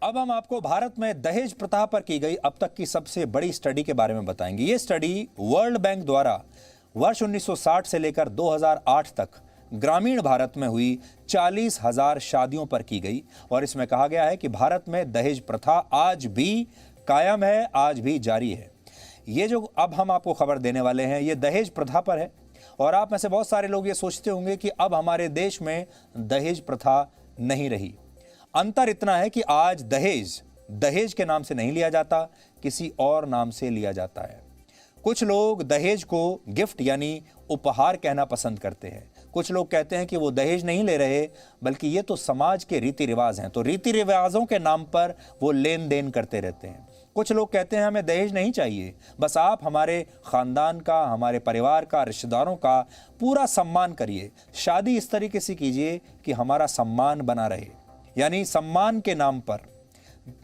अब हम आपको भारत में दहेज प्रथा पर की गई अब तक की सबसे बड़ी स्टडी के बारे में बताएंगे। ये स्टडी वर्ल्ड बैंक द्वारा वर्ष 1960 से लेकर 2008 तक ग्रामीण भारत में हुई 40,000 शादियों पर की गई और इसमें कहा गया है कि भारत में दहेज प्रथा आज भी कायम है, आज भी जारी है। ये जो अब हम आपको खबर देने वाले हैं ये दहेज प्रथा पर है और आप में से बहुत सारे लोग ये सोचते होंगे कि अब हमारे देश में दहेज प्रथा नहीं रही। अंतर इतना है कि आज दहेज के नाम से नहीं लिया जाता, किसी और नाम से लिया जाता है। कुछ लोग दहेज को गिफ्ट यानी उपहार कहना पसंद करते हैं। कुछ लोग कहते हैं कि वो दहेज नहीं ले रहे बल्कि ये तो समाज के रीति रिवाज हैं, तो रीति रिवाजों के नाम पर वो लेन देन करते रहते हैं। कुछ लोग कहते हैं हमें दहेज नहीं चाहिए, बस आप हमारे खानदान का, हमारे परिवार का, रिश्तेदारों का पूरा सम्मान करिए, शादी इस तरीके से कीजिए कि हमारा सम्मान बना रहे। यानी सम्मान के नाम पर,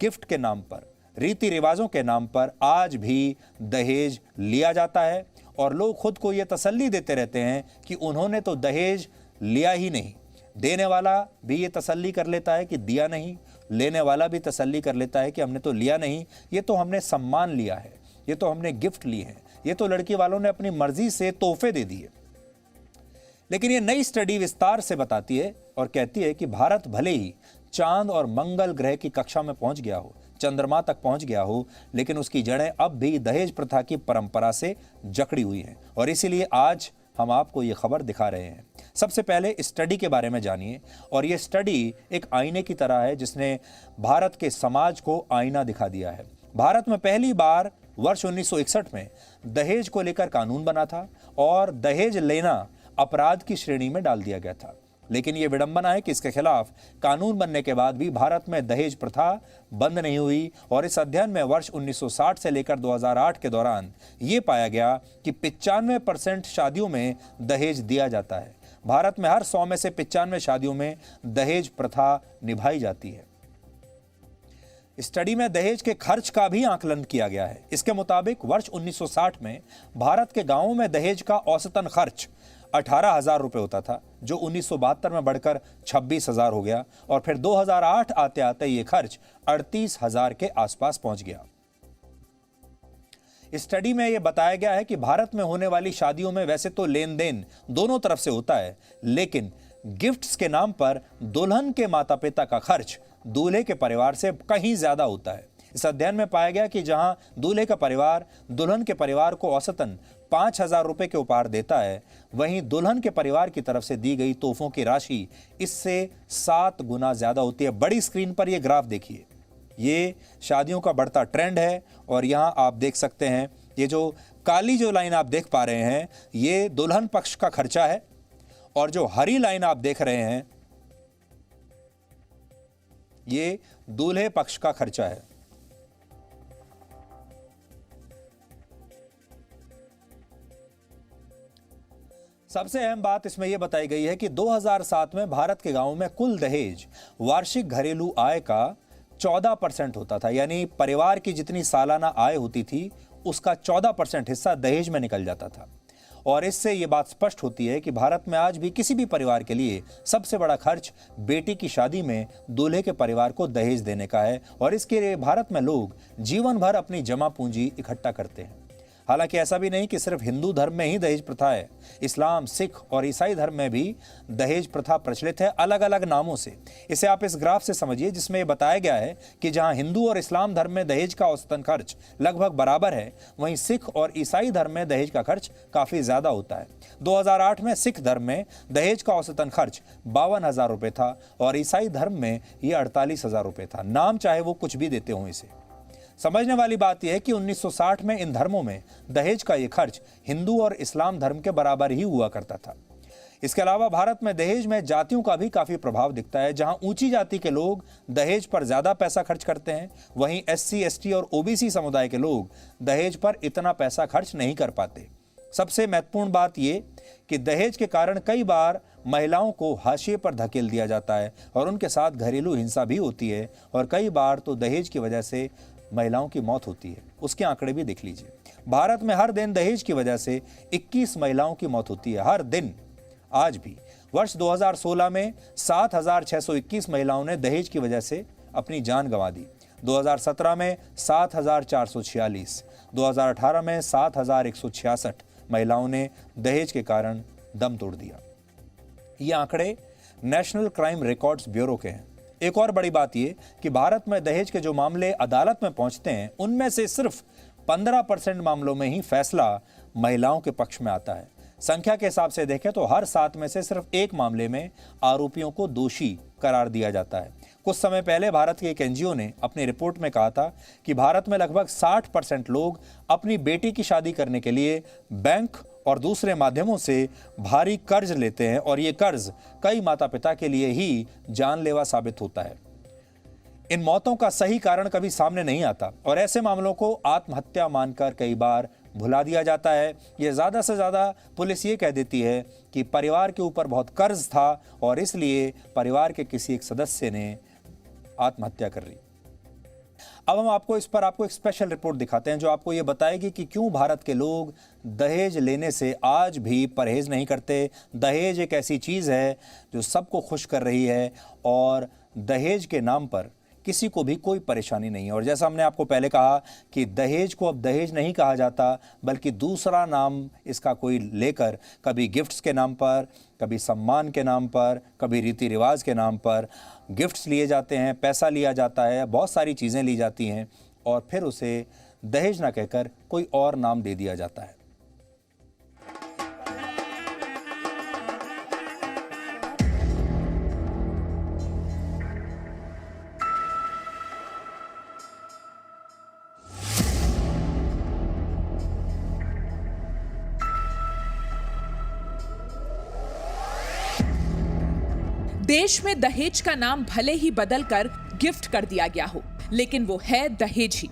गिफ्ट के नाम पर, रीति रिवाजों के नाम पर आज भी दहेज लिया जाता है और लोग खुद को ये तसल्ली देते रहते हैं कि उन्होंने तो दहेज लिया ही नहीं। देने वाला भी ये तसल्ली कर लेता है कि दिया नहीं, लेने वाला भी तसल्ली कर लेता है कि हमने तो लिया नहीं, ये तो हमने सम्मान लिया है, ये तो हमने गिफ्ट लिए हैं, ये तो लड़की वालों ने अपनी मर्जी से तोहफे दे दिए। लेकिन ये नई स्टडी विस्तार से बताती है और कहती है कि भारत भले ही चांद और मंगल ग्रह की कक्षा में पहुंच गया हो, चंद्रमा तक पहुंच गया हो, लेकिन उसकी जड़ें अब भी दहेज प्रथा की परंपरा से जकड़ी हुई हैं और इसीलिए आज हम आपको ये खबर दिखा रहे हैं। सबसे पहले इस स्टडी के बारे में जानिए और ये स्टडी एक आईने की तरह है जिसने भारत के समाज को आईना दिखा दिया है। भारत में पहली बार वर्ष 1961 में दहेज को लेकर कानून बना था और दहेज लेना अपराध की श्रेणी में डाल दिया गया था। लेकिन यह विडंबना है कि इसके खिलाफ कानून बनने के बाद भी भारत में दहेज प्रथा बंद नहीं हुई और इस अध्ययन में वर्ष 1960 से लेकर 2008 के दौरान यह पाया गया कि 95% शादियों में दहेज दिया जाता है। भारत में हर 100 में से 95 शादियों में दहेज प्रथा निभाई जाती है। स्टडी में दहेज के खर्च का भी आकलन किया गया है। इसके मुताबिक वर्ष 1960 में भारत के गांवों में दहेज का औसतन खर्च 18,000 रुपए होता था, जो 1972 में बढ़कर 26,000 हो गया और फिर 2008 आते आते ये खर्च 38,000 के आसपास पहुंच गया। इस स्टडी में यह बताया गया है कि भारत में होने वाली शादियों में वैसे तो लेन देन दोनों तरफ से होता है, लेकिन गिफ्ट्स के नाम पर दुल्हन के माता पिता का खर्च दूल्हे के परिवार से कहीं ज्यादा होता है। इस अध्ययन में पाया गया कि जहां दूल्हे का परिवार दुल्हन के परिवार को औसतन 5,000 रुपए के उपहार देता है, वहीं दुल्हन के परिवार की तरफ से दी गई तोहफों की राशि इससे 7 गुना ज्यादा होती है। बड़ी स्क्रीन पर यह ग्राफ देखिए, ये शादियों का बढ़ता ट्रेंड है और यहां आप देख सकते हैं ये जो काली जो लाइन आप देख पा रहे हैं ये दुल्हन पक्ष का खर्चा है और जो हरी लाइन आप देख रहे हैं ये दूल्हे पक्ष का खर्चा है। सबसे अहम बात इसमें यह बताई गई है कि 2007 में भारत के गांवों में कुल दहेज वार्षिक घरेलू आय का 14% होता था। यानी परिवार की जितनी सालाना आय होती थी उसका 14% हिस्सा दहेज में निकल जाता था और इससे यह बात स्पष्ट होती है कि भारत में आज भी किसी भी परिवार के लिए सबसे बड़ा खर्च बेटी की शादी में दूल्हे के परिवार को दहेज देने का है और इसके लिए भारत में लोग जीवन भर अपनी जमा पूंजी इकट्ठा करते हैं। हालांकि ऐसा भी नहीं कि सिर्फ हिंदू धर्म में ही दहेज प्रथा है, इस्लाम, सिख और ईसाई धर्म में भी दहेज प्रथा प्रचलित है, अलग अलग नामों से। इसे आप इस ग्राफ से समझिए जिसमें यह बताया गया है कि जहां हिंदू और इस्लाम धर्म में दहेज का औसतन खर्च लगभग बराबर है, वहीं सिख और ईसाई धर्म में दहेज का खर्च काफी ज्यादा होता है। 2008 में सिख धर्म में दहेज का औसतन खर्च 52,000 रुपए था और ईसाई धर्म में यह 48,000 रुपए था। नाम चाहे वो कुछ भी देते हों, इसे समझने वाली बात यह है कि 1960 में इन धर्मों में दहेज का यह खर्च हिंदू और इस्लाम धर्म के बराबर ही हुआ करता था। इसके अलावा भारत में दहेज में जातियों का भी काफी प्रभाव दिखता है। जहां ऊंची जाति के लोग दहेज पर ज्यादा पैसा खर्च करते हैं, वहीं SC, ST और OBC समुदाय के लोग दहेज पर इतना पैसा खर्च नहीं कर पाते। सबसे महत्वपूर्ण बात यह कि दहेज के कारण कई बार महिलाओं को हाशिए पर धकेल दिया जाता है और उनके साथ घरेलू हिंसा भी होती है और कई बार तो दहेज की वजह से महिलाओं की मौत होती है। उसके आंकड़े भी देख लीजिए। भारत में हर दिन दहेज की वजह से 21 महिलाओं की मौत होती है, हर दिन। आज भी वर्ष 2016 में 7,621 महिलाओं ने दहेज की वजह से अपनी जान गंवा दी। 2017 में 7,446, 2018 में 7,166 महिलाओं ने दहेज के कारण दम तोड़ दिया। ये आंकड़े नेशनल क्राइम रिकॉर्ड्स ब्यूरो के हैं। एक और बड़ी बात यह कि भारत में दहेज के जो मामले अदालत में पहुंचते हैं उनमें से सिर्फ 15% मामलों में ही फैसला महिलाओं के पक्ष में आता है। संख्या के हिसाब से देखें तो हर 7 में से सिर्फ एक मामले में आरोपियों को दोषी करार दिया जाता है। कुछ समय पहले भारत के एक एनजीओ ने अपनी रिपोर्ट में कहा था कि भारत में लगभग 60% लोग अपनी बेटी की शादी करने के लिए बैंक और दूसरे माध्यमों से भारी कर्ज लेते हैं और ये कर्ज कई माता पिता के लिए ही जानलेवा साबित होता है। इन मौतों का सही कारण कभी सामने नहीं आता और ऐसे मामलों को आत्महत्या मानकर कई बार भुला दिया जाता है। ये ज़्यादा से ज़्यादा पुलिस ये कह देती है कि परिवार के ऊपर बहुत कर्ज था और इसलिए परिवार के किसी एक सदस्य ने आत्महत्या कर ली। अब हम आपको एक स्पेशल रिपोर्ट दिखाते हैं जो आपको ये बताएगी कि क्यों भारत के लोग दहेज लेने से आज भी परहेज नहीं करते। दहेज एक ऐसी चीज़ है जो सबको खुश कर रही है और दहेज के नाम पर किसी को भी कोई परेशानी नहीं है। और जैसा हमने आपको पहले कहा कि दहेज को अब दहेज नहीं कहा जाता बल्कि दूसरा नाम इसका कोई लेकर कभी गिफ्ट्स के नाम पर, कभी सम्मान के नाम पर, कभी रीति रिवाज के नाम पर गिफ्ट्स लिए जाते हैं, पैसा लिया जाता है, बहुत सारी चीज़ें ली जाती हैं और फिर उसे दहेज ना कहकर कोई और नाम दे दिया जाता है। देश में दहेज का नाम भले ही बदलकर गिफ्ट कर दिया गया हो, लेकिन वो है दहेज ही।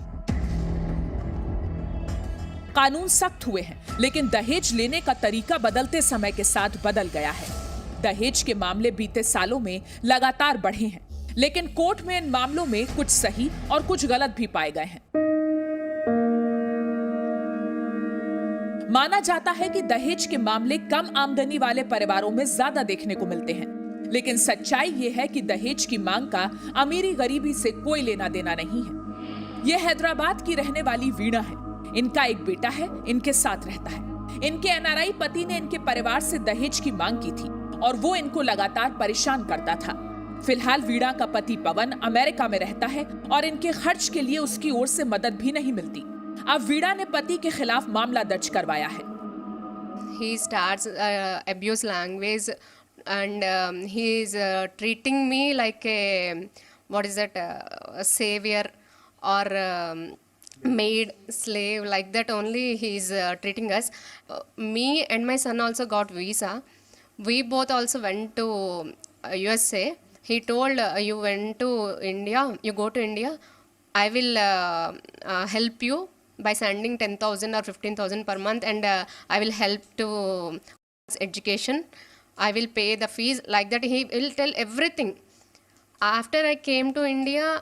कानून सख्त हुए हैं, लेकिन दहेज लेने का तरीका बदलते समय के साथ बदल गया है। दहेज के मामले बीते सालों में लगातार बढ़े हैं, लेकिन कोर्ट में इन मामलों में कुछ सही और कुछ गलत भी पाए गए हैं। माना जाता है कि दहेज के मामले कम आमदनी वाले परिवारों में ज्यादा देखने को मिलते हैं, लेकिन सच्चाई यह है कि दहेज की मांग का अमीरी गरीबी से कोई लेना देना नहीं है। यह हैदराबाद की रहने वाली वीणा है। इनका एक बेटा है, इनके साथ रहता है। इनके एनआरआई पति ने इनके परिवार से दहेज की मांग की थी और वो इनको लगातार परेशान करता था। फिलहाल वीणा का पति पवन अमेरिका में रहता है और इनके खर्च के लिए उसकी ओर से मदद भी नहीं मिलती। अब वीणा ने पति के खिलाफ मामला दर्ज करवाया है। He starts abuse language and he is treating me like a a savior or maid, slave, like that only he is treating us. Me and my son also got visa. We both also went to USA. He told you went to India, you go to India, I will help you by sending 10,000 or 15,000 per month, and I will help to education. I will pay the fees, like that he will tell everything. After I came to India,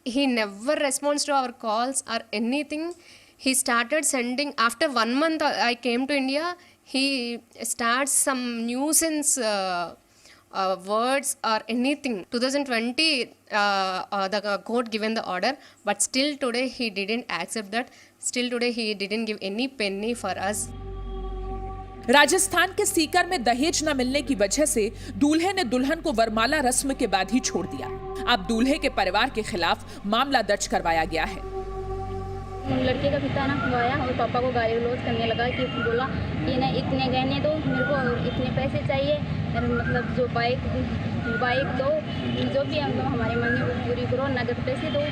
he never responds to our calls or anything. He started sending, after 1 month I came to India, he starts some nuisance words or anything. 2020 the court given the order, but still today he didn't accept that. Still today he didn't give any penny for us. Rajasthan के सीकर में दहेज न मिलने की वजह से दूल्हे ने दुल्हन को वरमाला रस्म के बाद ही छोड़ दिया। अब दूल्हे के परिवार के खिलाफ मामला दर्ज करवाया गया है। लड़के का पिता ना गया और पापा को गाली गलौज करने लगा कि बोला कि ना इतने गहने दो, मेरे को इतने पैसे चाहिए, मतलब जो बाइक दो, जो भी हमारे मन में वो पूरी करो, नगद पैसे दो।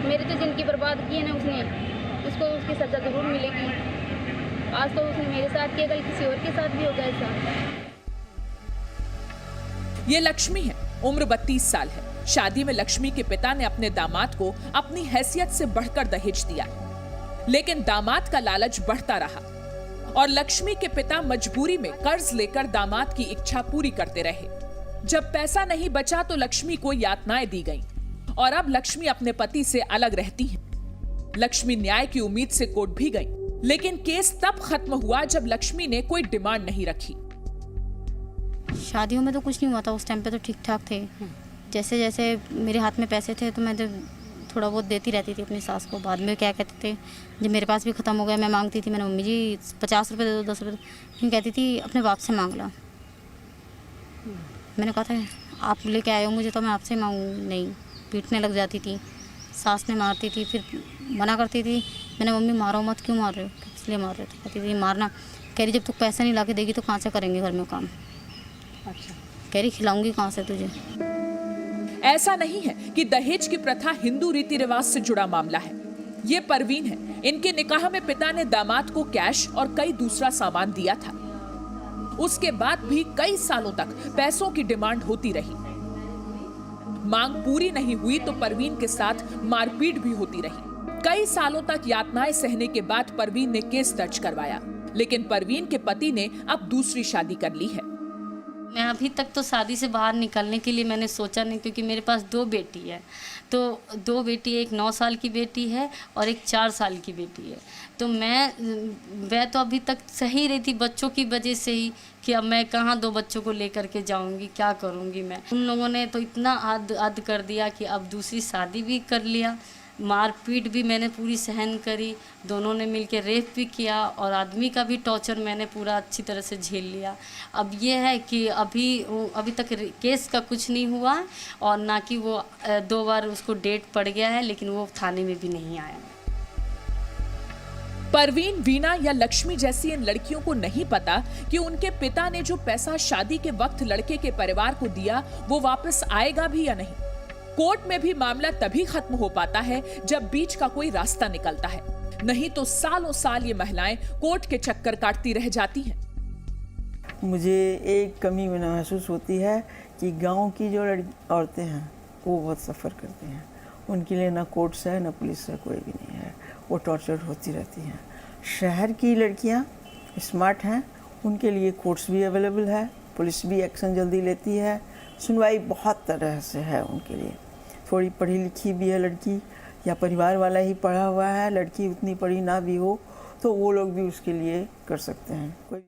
मेरी तो जिंदगी बर्बाद की है ना उसने, उसको उसकी सजा जरूर मिलेगी। आज तो उसने मेरे साथ किया, कल किसी और के साथ भी होगा ऐसा। ये लक्ष्मी है, उम्र 32 साल है। शादी में लक्ष्मी के पिता ने अपने दामाद को अपनी हैसियत से बढ़कर दहेज दिया, लेकिन दामाद का लालच बढ़ता रहा और लक्ष्मी के पिता मजबूरी में कर्ज लेकर दामाद की इच्छा पूरी करते रहे। जब पैसा नहीं बचा तो लक्ष्मी को यातनाएं दी गईं और अब लक्ष्मी अपने पति से अलग रहती है। लक्ष्मी न्याय की उम्मीद से कोर्ट भी गई, लेकिन केस तब खत्म हुआ जब लक्ष्मी ने कोई डिमांड नहीं रखी। शादियों में तो कुछ नहीं हुआ था, उस टाइम पे तो ठीक ठाक थे। जैसे जैसे मेरे हाथ में पैसे थे तो मैं तो थोड़ा बहुत देती रहती थी अपनी सास को। बाद में क्या कहते थे, जब मेरे पास भी ख़त्म हो गया, मैं मांगती थी, मैंने मम्मी जी 50 रुपये दे दो, 10 रुपये दो, फिर कहती थी अपने बाप से मांग ला। मैंने कहा था आप लेके आए हो मुझे तो मैं आपसे मांगूँ, नहीं, पीटने लग जाती थी, सास ने मारती थी, फिर मना करती थी। मैंने मम्मी मारो मत, क्यों मार रहे हो, इसलिए मार रहे थे। कहती थी मारना, कह रही जब तू पैसा नहीं ला के देगी तो कहाँ से करेंगे घर में काम। अच्छा, कह रही खिलाऊंगी कहाँ से तुझे। ऐसा नहीं है कि दहेज की प्रथा हिंदू रीति रिवाज से जुड़ा मामला है। ये परवीन है, इनके निकाह में पिता ने दामाद को कैश और कई दूसरा सामान दिया था। उसके बाद भी कई सालों तक पैसों की डिमांड होती रही। मांग पूरी नहीं हुई तो परवीन के साथ मारपीट भी होती रही। कई सालों तक यातनाएं सहने के बाद परवीन ने केस दर्ज करवाया, लेकिन परवीन के पति ने अब दूसरी शादी कर ली है। मैं अभी तक तो शादी से बाहर निकलने के लिए मैंने सोचा नहीं, क्योंकि मेरे पास 2 बेटी है। तो 2 बेटी, एक 9 साल की बेटी है और एक 4 साल की बेटी है। तो मैं तो अभी तक सही रही थी बच्चों की वजह से ही, कि अब मैं कहाँ 2 बच्चों को लेकर के जाऊंगी, क्या करूंगी मैं। उन लोगों ने तो इतना हद कर दिया कि अब दूसरी शादी भी कर लिया, मारपीट भी मैंने पूरी सहन करी, दोनों ने मिलकर रेप भी किया और आदमी का भी टॉर्चर मैंने पूरा अच्छी तरह से झेल लिया। अब ये है कि अभी तक केस का कुछ नहीं हुआ और ना कि वो 2 बार उसको डेट पड़ गया है, लेकिन वो थाने में भी नहीं आया। परवीन, वीना या लक्ष्मी जैसी इन लड़कियों को नहीं पता कि उनके पिता ने जो पैसा शादी के वक्त लड़के के परिवार को दिया वो वापस आएगा भी या नहीं। कोर्ट में भी मामला तभी खत्म हो पाता है जब बीच का कोई रास्ता निकलता है, नहीं तो सालों साल ये महिलाएं कोर्ट के चक्कर काटती रह जाती हैं। मुझे एक कमी महसूस होती है कि गांव की जो औरतें हैं वो बहुत सफ़र करती हैं। उनके लिए ना कोर्ट्स है ना पुलिस है, कोई भी नहीं है, वो टॉर्चर होती रहती हैं। शहर की लड़कियां स्मार्ट हैं, उनके लिए कोर्ट्स भी अवेलेबल है, पुलिस भी एक्शन जल्दी लेती है, सुनवाई बहुत तरह से है उनके लिए। थोड़ी पढ़ी लिखी भी है लड़की या परिवार वाला ही पढ़ा हुआ है, लड़की उतनी पढ़ी ना भी हो तो वो लोग भी उसके लिए कर सकते हैं।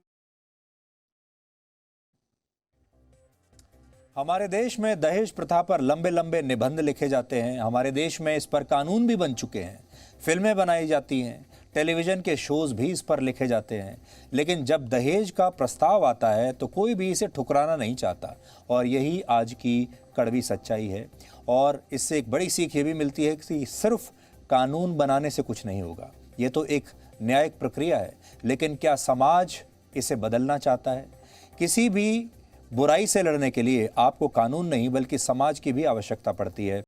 हमारे देश में दहेज प्रथा पर लंबे लंबे निबंध लिखे जाते हैं। हमारे देश में इस पर कानून भी बन चुके हैं, फिल्में बनाई जाती हैं, टेलीविजन के शोज भी इस पर लिखे जाते हैं। लेकिन जब दहेज का प्रस्ताव आता है तो कोई भी इसे ठुकराना नहीं चाहता, और यही आज की कड़वी सच्चाई है। और इससे एक बड़ी सीख ये भी मिलती है कि सिर्फ कानून बनाने से कुछ नहीं होगा, ये तो एक न्यायिक प्रक्रिया है, लेकिन क्या समाज इसे बदलना चाहता है? किसी भी बुराई से लड़ने के लिए आपको कानून नहीं बल्कि समाज की भी आवश्यकता पड़ती है।